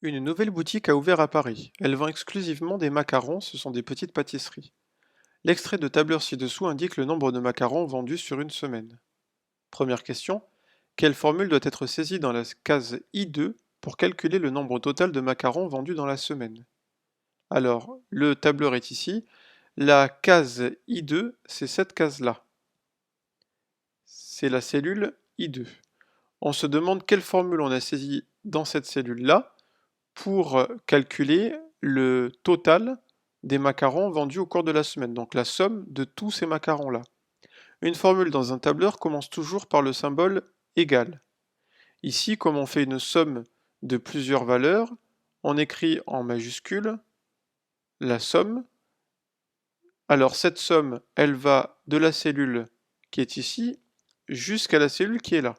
Une nouvelle boutique a ouvert à Paris. Elle vend exclusivement des macarons, ce sont des petites pâtisseries. L'extrait de tableur ci-dessous indique le nombre de macarons vendus sur une semaine. Première question. Quelle formule doit être saisie dans la case I2 pour calculer le nombre total de macarons vendus dans la semaine? Alors, le tableur est ici. La case I2, c'est cette case-là. C'est la cellule I2. On se demande quelle formule on a saisie dans cette cellule-là pour calculer le total des macarons vendus au cours de la semaine, donc la somme de tous ces macarons-là. Une formule dans un tableur commence toujours par le symbole égal. Ici, comme on fait une somme de plusieurs valeurs, on écrit en majuscule la somme. Alors cette somme, elle va de la cellule qui est ici jusqu'à la cellule qui est là.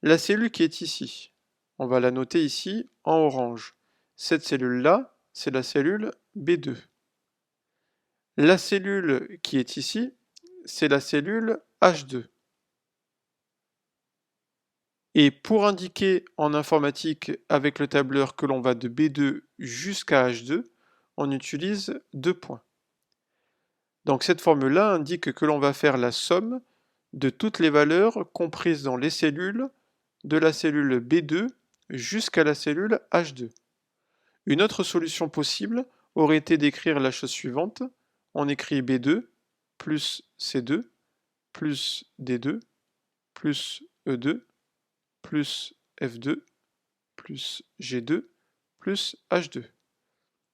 La cellule qui est ici, on va la noter ici en orange. Cette cellule-là, c'est la cellule B2. La cellule qui est ici, c'est la cellule H2. Et pour indiquer en informatique avec le tableur que l'on va de B2 jusqu'à H2, on utilise deux points. Donc cette formule-là indique que l'on va faire la somme de toutes les valeurs comprises dans les cellules de la cellule B2 jusqu'à la cellule H2. Une autre solution possible aurait été d'écrire la chose suivante. On écrit B2 plus C2 plus D2 plus E2 plus F2 plus G2 plus H2.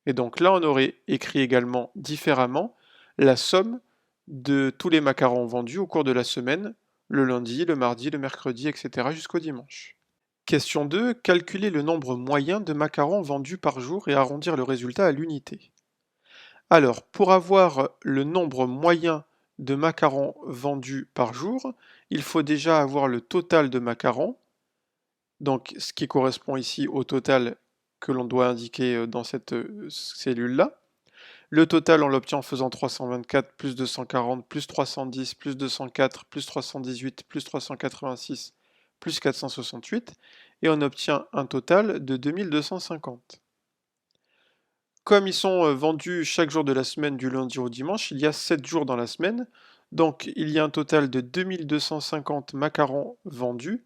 Et donc là, on aurait écrit également différemment la somme de tous les macarons vendus au cours de la semaine, le lundi, le mardi, le mercredi, etc. jusqu'au dimanche. Question 2. Calculer le nombre moyen de macarons vendus par jour et arrondir le résultat à l'unité. Alors, pour avoir le nombre moyen de macarons vendus par jour, il faut déjà avoir le total de macarons, donc ce qui correspond ici au total que l'on doit indiquer dans cette cellule-là. Le total, on l'obtient en faisant 324 plus 240 plus 310 plus 204 plus 318 plus 386 plus 468 et on obtient un total de 2250. Comme ils sont vendus chaque jour de la semaine du lundi au dimanche, il y a 7 jours dans la semaine, donc il y a un total de 2250 macarons vendus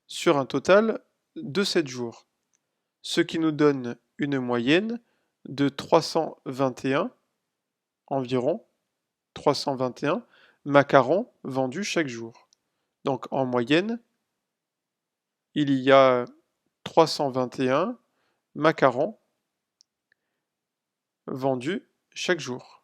sur un total de 7 jours, ce qui nous donne une moyenne de 321 environ 321 macarons vendus chaque jour. Donc en moyenne, il y a 321 macarons vendus chaque jour.